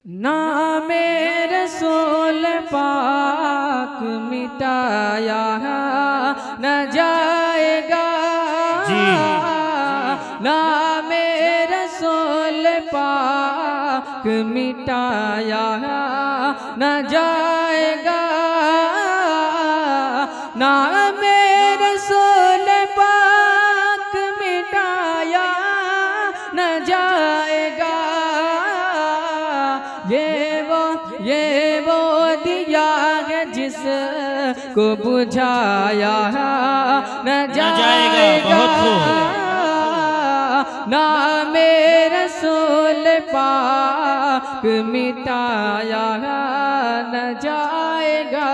नामे रसूल पाक मिटाया न जाएगा जी। नामे रसूल पाक मिटाया न जाएगा। नामे रसूल पाक मिटाया न जाएगा। ये वो दिया है जिसको बुझाया न जाएगा। नामे रसूल पाक मिटाया न जाएगा।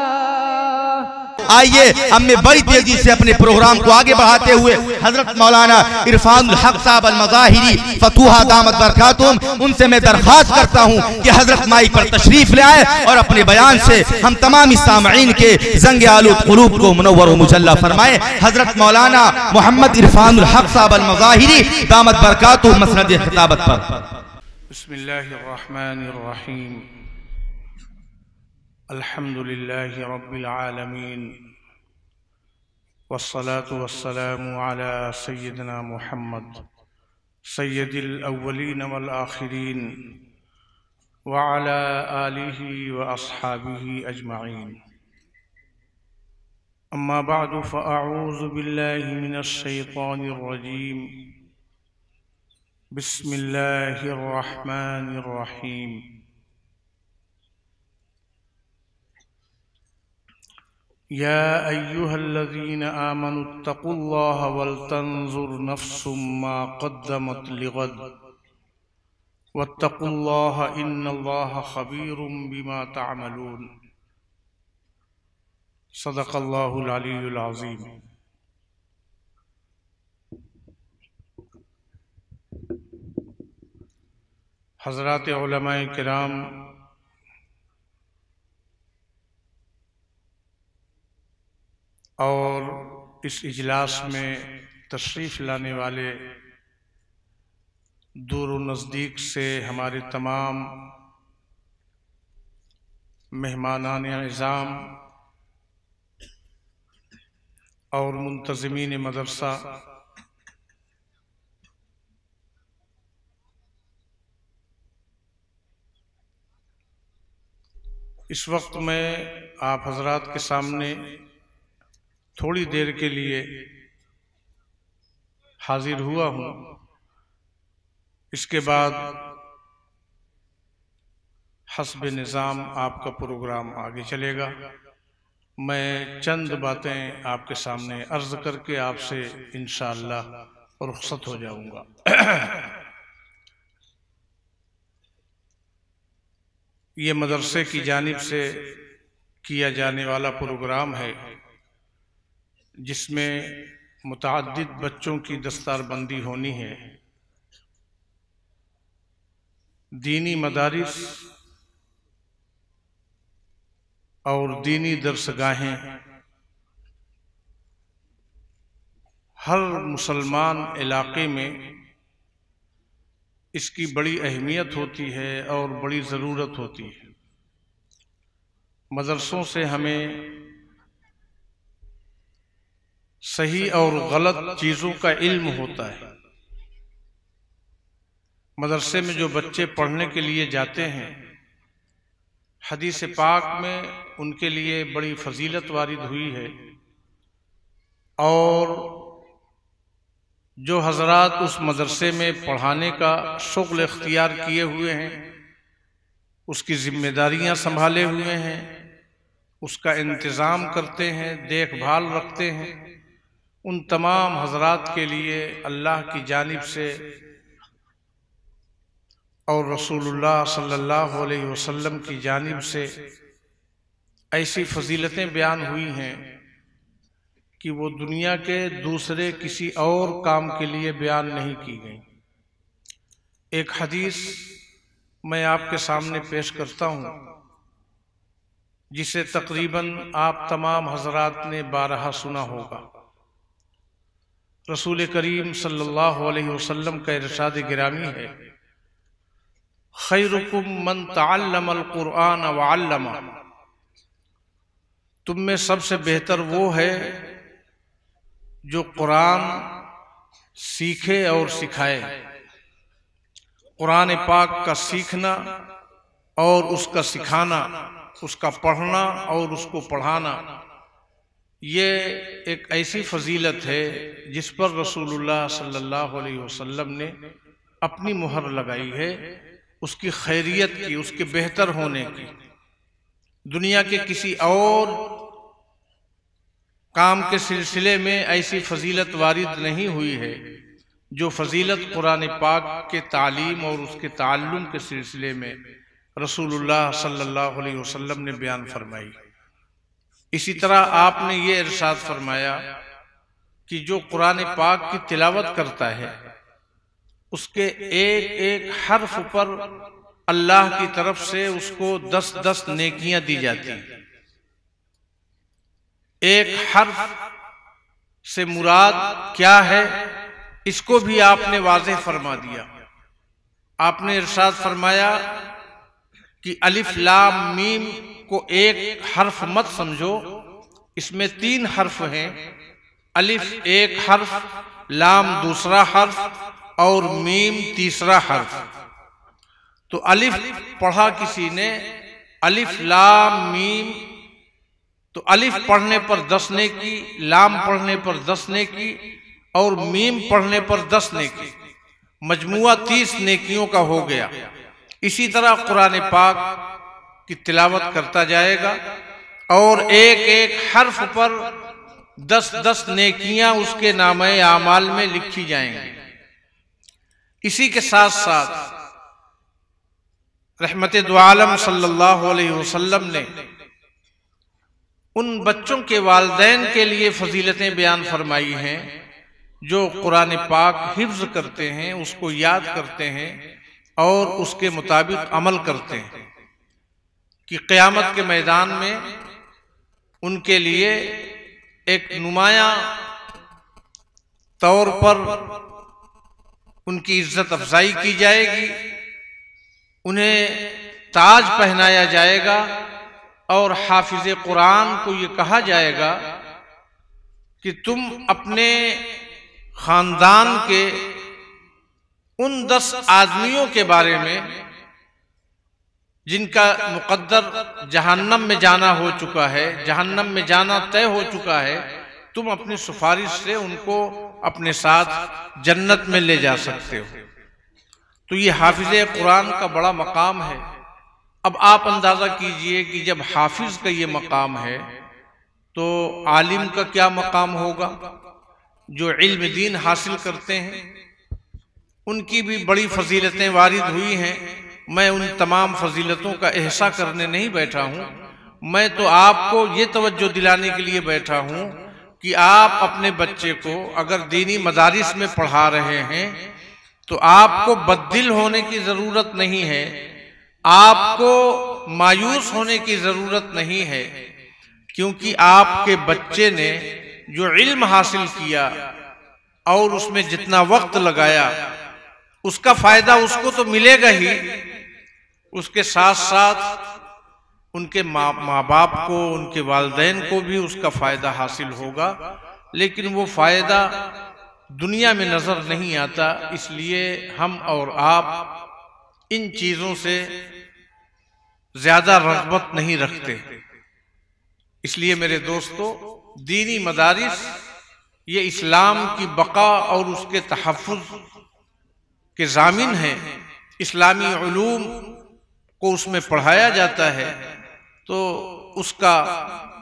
आइए अब मैं बड़ी तेजी से अपने प्रोग्राम को आगे बढ़ाते हुए हजरत मौलाना इरफानुल हक साहब अल मज़ाहिरी फतूहा दामत बरकातुहुम, उनसे मैं दरख्वास्त करता हूँ कि हजरत माइक पर तशरीफ ले आए और अपने बयान से हम तमाम सामईन के जंग आलूद कुलूब को मुनव्वर व मुजल्ला फरमाए। हजरत मौलाना मोहम्मद इरफानुल हक साहब अल मज़ाहिरी दामत बरकातुहुम मसनद खिताबत पर। बिस्मिल्लाहिर्रहमानिर्रहीम। अल्हम्दुलिल्लाहि रब्बिल आलमीन वस्सलातु वस्सलामु अला सय्यिदिना मुहम्मद सय्यिदिल अव्वलीन वल आखिरीन व अला आलिहि व अस्हाबिहि अजमईन। अम्मा बअदु फ़अऊज़ु बिल्लाहि मिनश शैतानिर रजीम। बिस्मिल्लाहिर रहमानिर रहीम। या अय्युहल्लज़ीना आमनुत्तक़ुल्लाह वलतंज़ुर नफ्सुम मा क़द्दमत लिग़द वत्तक़ुल्लाह इन्नल्लाह ख़बीरुम बिमा तअमलून। सदक़ल्लाहुल अलीयुल अज़ीम। हज़रात उलमाए किराम, और इस इजलास में तशरीफ़ लाने वाले दूर नज़दीक से हमारे तमाम मेहमानान इज़ाम और मुंतज़िमीन मदरसा, इस वक्त मैं आप हजरात के सामने थोड़ी देर के लिए हाजिर हुआ हूँ। इसके बाद हस्ब निज़ाम आपका प्रोग्राम आगे चलेगा। मैं चंद बातें आपके सामने अर्ज करके आपसे इंशाअल्लाह रुखसत हो जाऊंगा। ये मदरसे की जानिब से किया जाने वाला प्रोग्राम है जिसमें मुतअद्दिद बच्चों की दस्तारबंदी होनी है। दीनी मदारिस और दीनी दरसगाहें हर मुसलमान इलाके में इसकी बड़ी अहमियत होती है और बड़ी ज़रूरत होती है। मदरसों से हमें सही और गलत चीज़ों का इल्म होता है। मदरसे में जो बच्चे पढ़ने के लिए जाते हैं, हदीस पाक में उनके लिए बड़ी फजीलत वारिद हुई है। और जो हजरात उस मदरसे में पढ़ाने का शुग़्ल इख्तियार किए हुए हैं, उसकी जिम्मेदारियां संभाले हुए हैं, उसका इंतज़ाम करते हैं, देखभाल रखते हैं, उन तमाम हजरात के लिए अल्लाह की जानिब से और रसूलुल्लाह सल्लल्लाहु अलैहि वसल्लम की जानिब से ऐसी फजीलतें बयान हुई हैं कि वो दुनिया के दूसरे किसी और काम के लिए बयान नहीं की गई। एक हदीस मैं आपके सामने पेश करता हूँ जिसे तकरीबन आप तमाम हजरात ने बारहा सुना होगा। रसूल करीम सल्लल्लाहु अलैहि वसल्लम का इरशाद गिरामी है, खैरुकुम मन तअल्लमल कुरआन व अल्लमा, तुम में सबसे बेहतर वो है जो कुरान सीखे और सिखाए। कुरान पाक का सीखना और उसका सिखाना, उसका पढ़ना और उसको पढ़ाना, ये एक ऐसी फजीलत है जिस पर रसूलुल्लाह सल्लल्लाहु अलैहि वसल्लम ने अपनी मुहर लगाई है, उसकी खैरियत की, उसके बेहतर होने की। दुनिया के किसी और काम के सिलसिले में ऐसी फजीलत वारिद नहीं हुई है जो फजीलत कुरान पाक के तालीम और उसके ताल्लुम के सिलसिले में रसूलुल्लाह सल्लल्लाहु अलैहि वसल्लम ने बयान फरमाई। इसी तरह आपने ये इरशाद फरमाया कि जो कुरान पाक की तिलावत करता है उसके एक एक हर्फ पर अल्लाह की तरफ से उसको 10-10 नेकियां दी जाती। एक हर्फ से मुराद क्या है इसको भी आपने वाज़ेह फरमा दिया। आपने इरशाद फरमाया कि अलिफ लाम मीम को एक हर्फ मत समझो, इसमें 3 हर्फ हैं। अलिफ एक हर्फ, लाम दूसरा हर्फ और मीम तीसरा हर्फ। तो अलिफ पढ़ा किसी ने, अलिफ लाम मीम, तो अलिफ पढ़ने पर 10 नेकी, लाम पढ़ने पर 10 नेकी और मीम पढ़ने पर 10 नेकी, मजमुआ 30 नेकियों का हो गया। इसी तरह कुरान पाक की तिलावत करता जाएगा और एक एक हर्फ पर 10-10 नेकियां उसके नामे आमाल में लिखी जाएंगी। इसी के साथ साथ रहमते दो आलम सल्लल्लाहु अलैहि वसल्लम ने उन बच्चों के वालिदैन के लिए फजीलतें बयान फरमाई हैं जो कुरान पाक हिफ्ज करते हैं, उसको याद करते हैं और उसके मुताबिक अमल करते हैं कि क़यामत के मैदान में उनके लिए एक नुमायां तौर पर उनकी इज्जत अफजाई की जाएगी, उन्हें ताज पहनाया जाएगा और हाफिज कुरान को ये कहा जाएगा कि तुम अपने खानदान के उन 10 आदमियों के बारे में जिनका मुकद्दर जहन्नम में जाना हो चुका है, जहन्नम में जाना तय हो चुका है, तुम अपनी सिफारिश से उनको अपने साथ जन्नत में ले जा सकते हो। तो ये हाफिज कुरान का बड़ा मकाम है। अब आप अंदाजा कीजिए कि जब हाफिज का ये मकाम है तो आलिम का क्या मकाम होगा। जो इल्म दीन हासिल करते हैं उनकी भी बड़ी फजीलतें वारिद हुई हैं। मैं उन तमाम फजीलतों का एहसा करने नहीं बैठा हूँ, मैं तो आपको ये तवज्जो दिलाने के लिए बैठा हूँ कि आप अपने बच्चे को अगर दीनी मदारिस में पढ़ा रहे हैं तो आपको बद्दिल होने की ज़रूरत नहीं है, आपको मायूस होने की ज़रूरत नहीं है, क्योंकि आपके बच्चे ने जो इल्म हासिल किया और उसमें जितना वक्त लगाया उसका फ़ायदा उसको तो मिलेगा ही, उसके साथ साथ उनके माँ बाप को, उनके वालिदैन को भी उसका फ़ायदा हासिल होगा। लेकिन वो फ़ायदा दुनिया में नज़र नहीं आता, इसलिए हम और आप इन चीज़ों से ज़्यादा रग़बत नहीं रखते। इसलिए मेरे दोस्तों, दीनी मदारिस ये इस्लाम की बका और उसके तहफ़्फ़ुज़ के ज़ामिन हैं। इस्लामी उलूम को उसमें पढ़ाया जाता है, तो उसका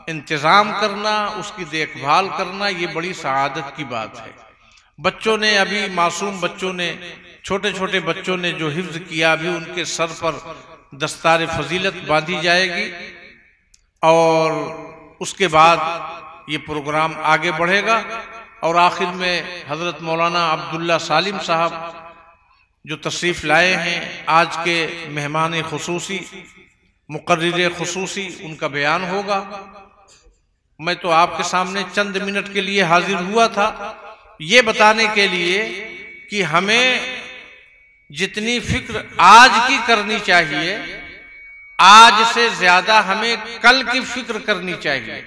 इंतज़ाम करना, उसकी देखभाल करना ये बड़ी सआदत की बात है। बच्चों ने, अभी मासूम बच्चों ने, छोटे छोटे बच्चों ने जो हिफ्ज़ किया, अभी उनके सर पर दस्तार फजीलत बांधी जाएगी और उसके बाद ये प्रोग्राम आगे बढ़ेगा और आखिर में हज़रत मौलाना अब्दुल्ला सालिम साहब जो तशरीफ़ लाए हैं, आज के मेहमान खुसूसी, मुकर्रिर खुसूसी, उनका बयान होगा। मैं तो आपके सामने चंद मिनट के लिए हाजिर हुआ था ये बताने के लिए कि हमें जितनी फिक्र आज की करनी चाहिए, आज से ज्यादा हमें कल की फिक्र करनी चाहिए।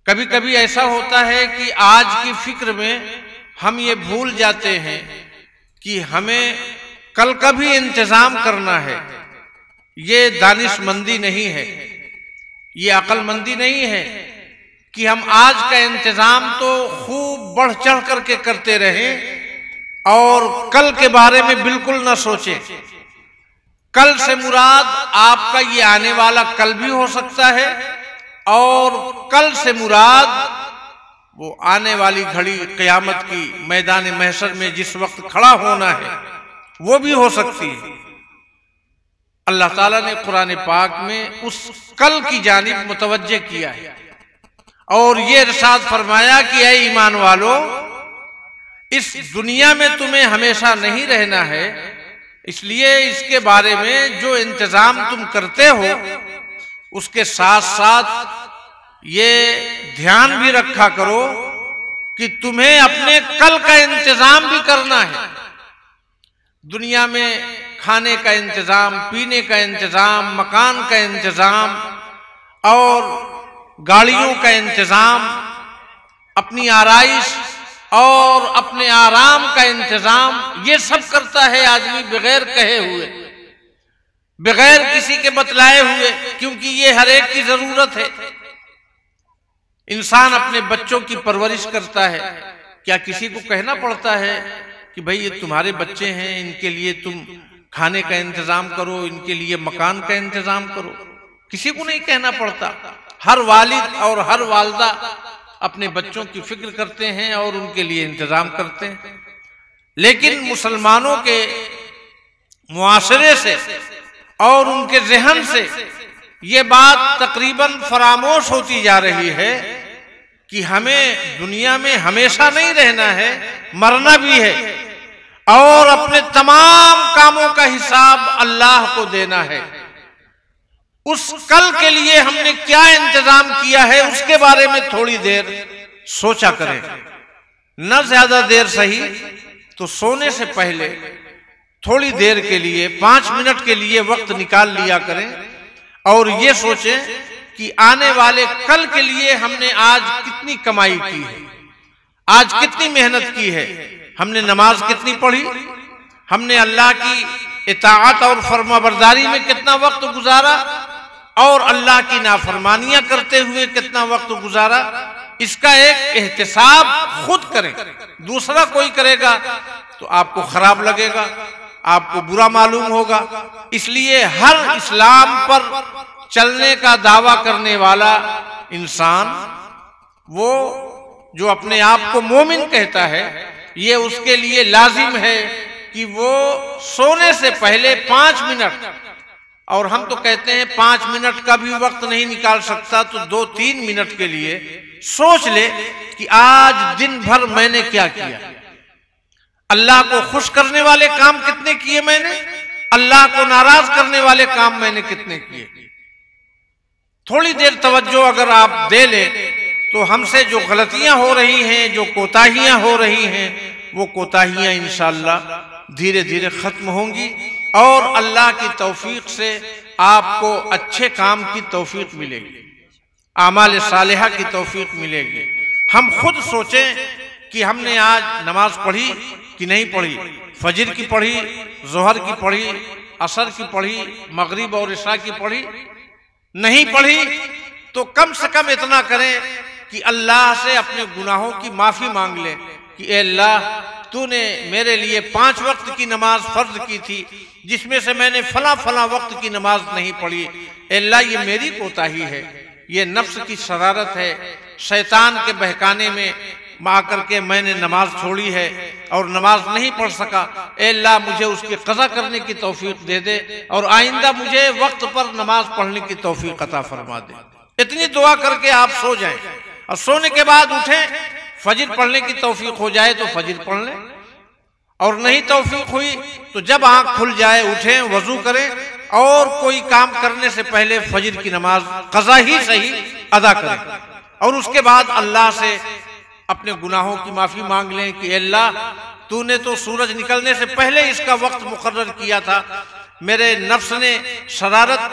कभी कभी ऐसा होता है कि आज की फिक्र में हम ये भूल जाते हैं कि हमें कल का भी इंतजाम करना है। ये दानिशमंदी नहीं है, ये अक्लमंदी नहीं है कि हम आज का इंतजाम तो खूब बढ़ चढ़ करके करते रहें और कल के बारे में बिल्कुल ना सोचें। कल से मुराद आपका ये आने वाला कल भी हो सकता है और कल से मुराद वो आने वाली घड़ी क़यामत की मैदान महशर में जिस वक्त खड़ा होना है वो भी हो सकती है। अल्लाह ताला ने कुरान पाक में उस कल की जानिब मुतवज्जे किया है और ये इरशाद फरमाया कि ऐ ईमान वालो, इस दुनिया में तुम्हें हमेशा नहीं रहना है, इसलिए इसके बारे में जो इंतजाम तुम करते हो उसके साथ साथ ये ध्यान भी रखा करो कि तुम्हें अपने कल का इंतजाम भी करना है। दुनिया में खाने का इंतजाम, पीने का इंतजाम, मकान का इंतजाम और गाड़ियों का इंतजाम, अपनी आराइश और अपने आराम का इंतजाम, ये सब करता है आदमी बगैर कहे हुए, बगैर किसी के बतलाए हुए, क्योंकि ये हर एक की जरूरत है। इंसान अपने बच्चों की परवरिश करता है, क्या किसी को कहना पड़ता है कि भाई ये तुम्हारे बच्चे हैं, इनके लिए तुम खाने का इंतजाम करो, इनके लिए मकान का इंतजाम करो? किसी को नहीं कहना पड़ता। हर वालिद और हर वालदा अपने बच्चों की फिक्र करते हैं और उनके लिए इंतजाम करते हैं। लेकिन मुसलमानों के मुआशरे से और उनके जहन से ये बात तकरीबन फरामोश होती जा रही है कि हमें दुनिया में हमेशा नहीं रहना है, मरना भी है और अपने तमाम कामों का हिसाब अल्लाह को देना है। उस कल के लिए हमने क्या इंतजाम किया है उसके बारे में थोड़ी देर सोचा करें। न ज्यादा देर सही तो सोने से पहले थोड़ी देर के लिए 5 मिनट के लिए वक्त निकाल लिया करें और ये सोचें कि आने वाले कल के लिए हमने आज कितनी कमाई की है, आज कितनी मेहनत की है, हमने नमाज कितनी पढ़ी, हमने अल्लाह की इताअत और फरमाबरदारी में कितना वक्त गुजारा और अल्लाह की नाफरमानियां करते हुए कितना वक्त गुजारा। इसका एक एहतिसाब खुद करें। दूसरा कोई करेगा तो आपको खराब लगेगा, आपको बुरा मालूम होगा। इसलिए हर इस्लाम पर चलने का दावा करने वाला इंसान, वो जो अपने आप को मोमिन कहता है, ये उसके लिए लाजिम है कि वो सोने से पहले 5 मिनट, और हम तो कहते हैं 5 मिनट का भी वक्त नहीं निकाल सकता तो 2-3 मिनट के लिए सोच ले कि आज दिन भर मैंने क्या किया, अल्लाह को खुश करने वाले काम कितने किए मैंने, अल्लाह को नाराज करने वाले काम मैंने कितने किए। थोड़ी देर तवज्जो अगर आप दे ले तो हमसे जो गलतियां हो रही हैं, जो कोताहियां हो रही हैं, वो कोताहियां इंशाअल्लाह धीरे धीरे खत्म होंगी और अल्लाह की तौफीक से आपको अच्छे काम की तौफीक मिलेगी, आमाल सालिहा की तौफीक मिलेगी। हम खुद सोचें कि हमने आज नमाज पढ़ी कि नहीं पढ़ी, फजर की पढ़ी, जोहर की पढ़ी, असर की पढ़ी, मगरिब और इशा की पढ़ी, नहीं पढ़ी तो कम से कम इतना करें कि अल्लाह से अपने गुनाहों की माफी मांग लें कि ए अल्लाह, तूने मेरे लिए 5 वक्त की नमाज फर्ज की थी जिसमें से मैंने फला फला वक्त की नमाज नहीं पढ़ी। ए अल्लाह, ये मेरी कोताही है, ये नफ्स की शरारत है, शैतान के बहकाने में आकर के मैंने नमाज छोड़ी है और नमाज नहीं पढ़ सका। ए अल्लाह, मुझे उसकी कज़ा करने की तौफीक दे दे और आइंदा मुझे वक्त पर नमाज पढ़ने की तौफीक अता फरमा दे। इतनी दुआ करके आप सो जाएं और सोने के बाद उठें, फजर पढ़ने की तौफीक हो जाए तो फजर पढ़ लें और नहीं तौफीक हुई तो जब आंख खुल जाए उठें, वजू करें और कोई काम करने से पहले फजर की नमाज कज़ा ही सही अदा करें और उसके बाद अल्लाह से अपने गुनाहों की माफी मांग लें कि अल्लाह, तूने तो सूरज निकलने से पहले इसका वक्त मुकर्रर किया था। मेरे नफ्स ने शरारत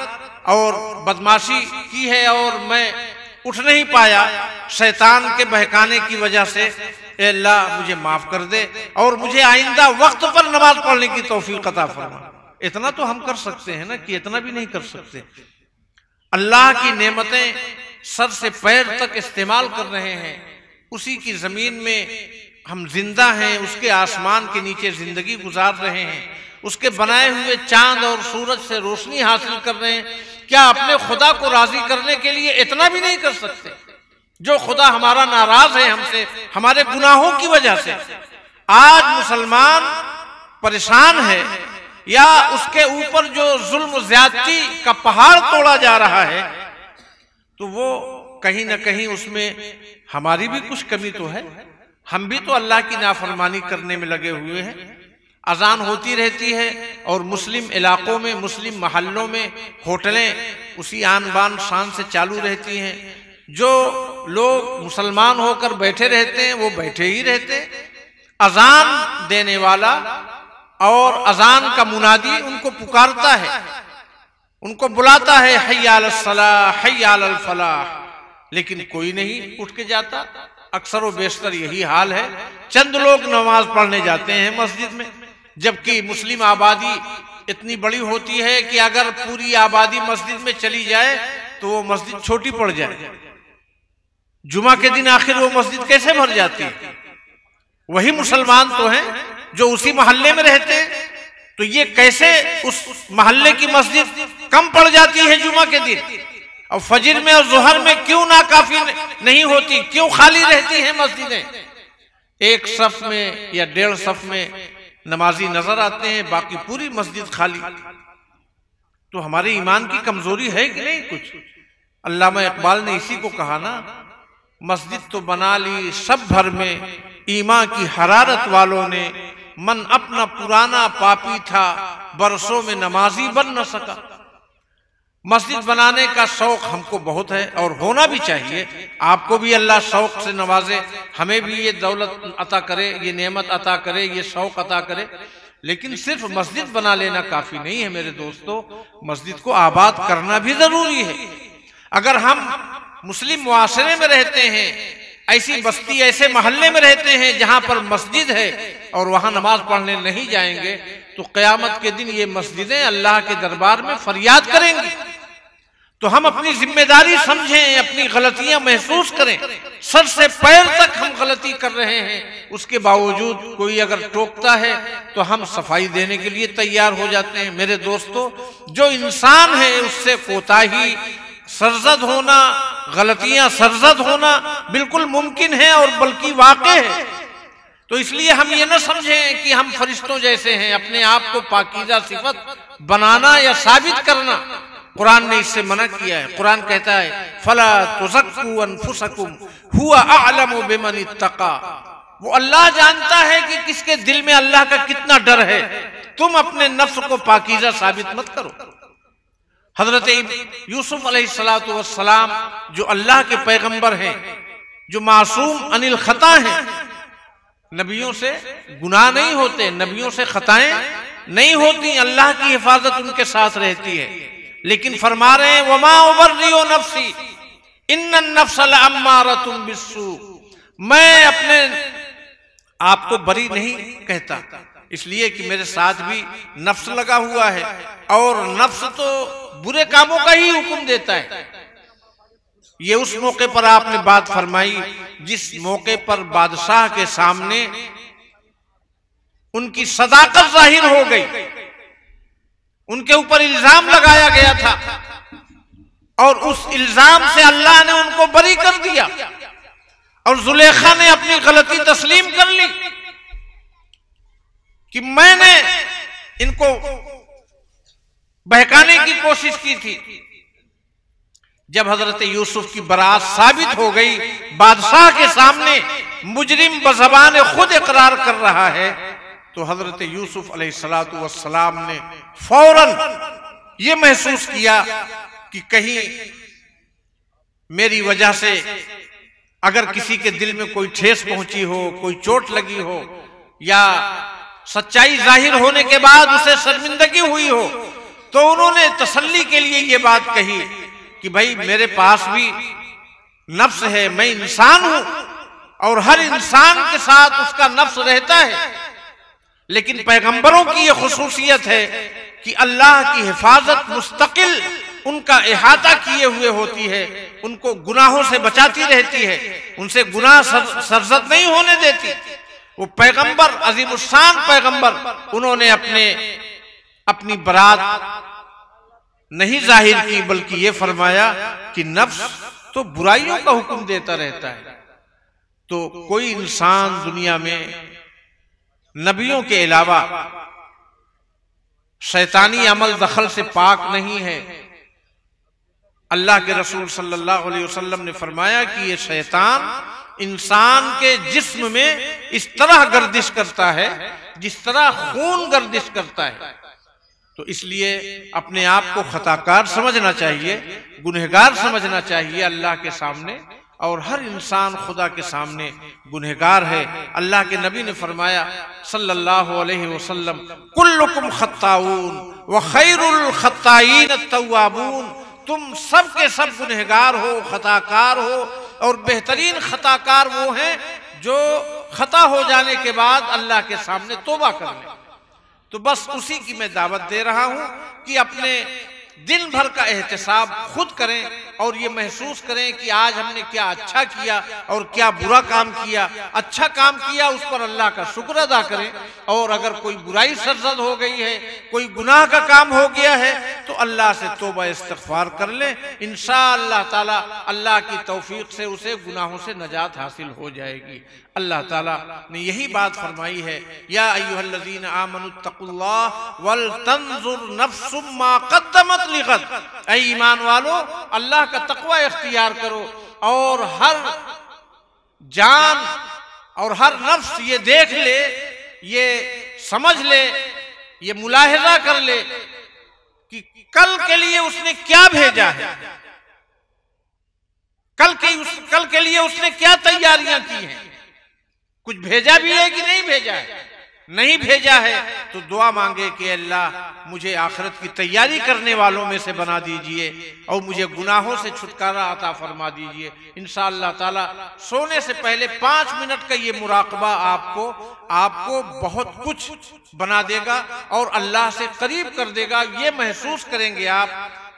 और बदमाशी की है और मैं उठ नहीं पाया शैतान के बहकाने की वजह से। ए अल्लाह मुझे माफ कर दे और मुझे आइंदा वक्त पर नमाज पढ़ने की तौफीक अता फरमा। इतना तो हम कर सकते हैं ना, कि इतना भी नहीं कर सकते। अल्लाह की नेमतें सर से पैर तक इस्तेमाल कर रहे हैं, उसी की जमीन में हम जिंदा हैं, उसके आसमान के नीचे जिंदगी गुजार रहे हैं, उसके बनाए हुए चांद और सूरज से रोशनी हासिल कर रहे हैं। क्या अपने खुदा को राजी करने के लिए इतना भी नहीं कर सकते? जो खुदा हमारा नाराज है हमसे, हमारे गुनाहों की वजह से। आज मुसलमान परेशान है या उसके ऊपर जो जुल्म ज्यादती का पहाड़ तोड़ा जा रहा है, तो वो कहीं ना कहीं उसमें हमारी भी कुछ कमी तो है। हम भी तो अल्लाह की नाफरमानी करने में लगे हुए हैं। अजान होती रहती है और मुस्लिम इलाकों में, मुस्लिम महल्लों में होटलें उसी आन बान शान से चालू रहती हैं। जो लोग मुसलमान होकर बैठे रहते हैं वो बैठे ही रहते। अजान देने वाला और अजान का मुनादी उनको पुकारता है, उनको बुलाता है, हय्या अलस सलाह हय्या अलल फलाह, लेकिन कोई नहीं उठ के जाता। अक्सर व बेशतर यही हाल है। चंद लोग नमाज पढ़ने जाते हैं मस्जिद में, जबकि मुस्लिम आबादी इतनी बड़ी होती है कि अगर पूरी आबादी मस्जिद में चली जाए तो वो मस्जिद छोटी पड़ जाए। जुमा के दिन आखिर वो मस्जिद कैसे भर जाती है? वही मुसलमान तो हैं जो उसी मोहल्ले में रहते हैं, तो ये कैसे उस मोहल्ले की मस्जिद कम पड़ जाती है जुमा के दिन? और फजर में और जोहर में क्यों ना काफी नहीं होती, क्यों खाली रहती हैं मस्जिदें? एक सफ में या 1.5 सफ में नमाजी नजर आते हैं, बाकी पूरी मस्जिद खाली। तो हमारे ईमान की कमजोरी है कि नहीं कुछ? अल्लामा इकबाल ने इसी को कहा ना, मस्जिद तो बना ली सब भर में, ईमान की हरारत वालों ने, मन अपना पुराना पापी था, बरसों में नमाजी बन न सका। मस्जिद बनाने का शौक हमको बहुत है और होना भी चाहिए। आपको भी अल्लाह शौक से नवाजे, हमें भी ये दौलत अता करे, ये नेमत अता करे, ये शौक अता करे। लेकिन सिर्फ मस्जिद बना लेना काफी नहीं है मेरे दोस्तों, मस्जिद को आबाद करना भी जरूरी है। अगर हम मुस्लिम मुआशरे में रहते हैं, ऐसी बस्ती, ऐसे मोहल्ले में रहते हैं जहां पर मस्जिद है और वहां नमाज पढ़ने नहीं जाएंगे, तो क़यामत के दिन ये मस्जिदें अल्लाह के दरबार में फरियाद करेंगी। तो हम अपनी जिम्मेदारी समझें, अपनी गलतियां महसूस करें। सर से पैर तक हम गलती कर रहे हैं, उसके बावजूद कोई अगर टोकता है तो हम सफाई देने के लिए तैयार हो जाते हैं। मेरे दोस्तों, जो इंसान है उससे कोताही, सरजद होना, गलतियां सरजद होना बिल्कुल मुमकिन है और बल्कि वाक़ई है। तो इसलिए हम ये न समझें कि हम फरिश्तों जैसे हैं, अपने आप को पाकीज़ा सिफत बनाना या साबित करना। कुरान ने इससे मना किया है। कुरान कहता है, फला तुज़क्कू अनफुसकुम हुवा अअलमु बिमन इत्तक़ा। वो अल्लाह जानता है कि किसके दिल में अल्लाह का कितना डर है। तुम अपने नफ्स को पाकीज़ा साबित मत करो। हजरत यूसुफ अलैहिस्सलातु वस्सलाम जो अल्लाह के पैगंबर हैं, जो मासूम अनिल खता हैं, नबियों से गुनाह नहीं होते, नबियों से खताएं नहीं होती, अल्लाह की हिफाजत उनके साथ रहती है। लेकिन फरमा रहे हैं, वमा उबर्रिउ नफ्सी इन्नन नफ्स लअम्मारतुम बिस्सू। मैं अपने आप को बरी नहीं कहता, इसलिए कि मेरे साथ भी नफ्स लगा हुआ है और नफ्स तो बुरे कामों का ही हुक्म देता है। ये उस मौके पर आपने बात फरमाई जिस मौके पर बादशाह के सामने उनकी सदाकत जाहिर हो गई, उनके ऊपर इल्जाम लगाया गया था और उस इल्जाम से अल्लाह ने उनको बरी कर दिया और जुलेखा ने अपनी गलती तस्लीम कर ली कि मैंने इनको बहकाने की कोशिश की थी। जब हजरत यूसुफ की बरात साबित हो गई, बादशाह के सामने मुजरिम बज़बान खुद इकरार कर रहा है, तो हजरत यूसुफ अलैहिस्सलातु वस्सलाम ने फौरन ये महसूस किया कि कहीं मेरी वजह से अगर किसी के दिल में कोई ठेस पहुंची हो, कोई चोट लगी हो, या सच्चाई जाहिर होने के बाद उसे शर्मिंदगी हुई हो, तो उन्होंने तसल्ली के लिए ये बात कही कि भाई मेरे पास भी नफ्स है, मैं इंसान हूं और हर इंसान के साथ उसका नफ्स रहता है, लेकिन पैगंबरों की यह खुसूसियत है कि अल्लाह की हिफाजत मुस्तकिल उनका इहाता किए हुए होती है, उनको गुनाहों से बचाती रहती है, उनसे गुनाह सरजद नहीं होने देती। वो पैगंबर अजीमुशान पैगंबर, उन्होंने अपनी बरात नहीं जाहिर की, बल्कि ये फरमाया कि नफ्स तो बुराइयों का हुक्म देता रहता है। तो कोई इंसान दुनिया में नबियों के अलावा शैतानी अमल दखल से पाक नहीं है। अल्लाह के रसूल सल्लल्लाहु अलैहि वसल्लम ने फरमाया कि ये शैतान इंसान के जिस्म में इस तरह गर्दिश करता है जिस तरह खून गर्दिश करता है। तो इसलिए अपने आप को खताकार समझना चाहिए, गुनहगार समझना चाहिए अल्लाह के सामने, और हर इंसान खुदा के सामने गुनहगार है। अल्लाह के नबी ने फरमाया सल्लल्लाहु अलैहि वसल्लम, कुल्लुकुम खत्ताऊन व खैरुल खत्ताईन अत-तव्वाबून, तुम सब के सब गुनहगार हो, खताकार हो, और बेहतरीन खताकार वो हैं जो खता हो जाने के बाद अल्लाह के सामने तौबा कर लें। तो बस उसी की मैं दावत दे रहा हूं कि अपने दिन भर का एहतिसाब खुद करें और ये महसूस करें कि आज हमने क्या अच्छा किया और क्या बुरा काम किया। अच्छा काम किया उस पर अल्लाह का शुक्र अदा करें, और अगर कोई बुराई सरजद हो गई है, कोई गुनाह का काम हो गया है, तो अल्लाह से तौबा इस्तिग़फ़ार कर लें। इंशाअल्लाह ताला अल्लाह की तौफीक से उसे गुनाहों से नजात हासिल हो जाएगी। अल्लाह ताला ने यही बात फरमाई है, या अय्युहल्लज़ीना आमनुत्तक़ुल्लाह वल तंजुर नफ्सुम मा क़द्दमत लिग़द, ऐ ईमान वालो अल्लाह का तक़वा इख्तियार करो, और हर जान और हर नफ्स ये देख ले, ये समझ ले, ये मुलाहिजा कर ले कि कल के लिए उसने क्या भेजा है, कल के लिए उसने क्या तैयारियां की हैं। कुछ भेजा भी है कि नहीं भेजा है? नहीं भेजा है तो दुआ मांगे कि अल्लाह मुझे आखिरत की तैयारी करने वालों में से बना दीजिए और मुझे गुनाहों से छुटकारा अता फरमा दीजिए। इंशाअल्लाह ताला सोने से पहले 5 मिनट का ये मुराकबा आपको बहुत कुछ बना देगा और अल्लाह से करीब कर देगा। ये महसूस करेंगे आप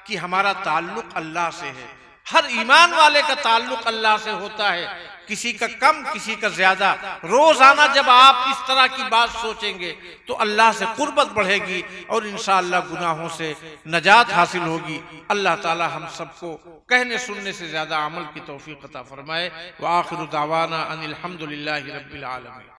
कि हमारा ताल्लुक अल्लाह से है। हर ईमान वाले का ताल्लुक अल्लाह से होता है, किसी का कम किसी का ज्यादा। रोजाना जब आप इस तरह की बात सोचेंगे तो अल्लाह से कुर्बत बढ़ेगी और इंशाअल्लाह गुनाहों से नजात हासिल होगी। अल्लाह ताला हम सबको कहने सुनने से ज्यादा अमल की तौफीक अता फरमाए। व आखिरु दावाना अनिल हम्दुलिल्लाहि रब्बिल आलमीन।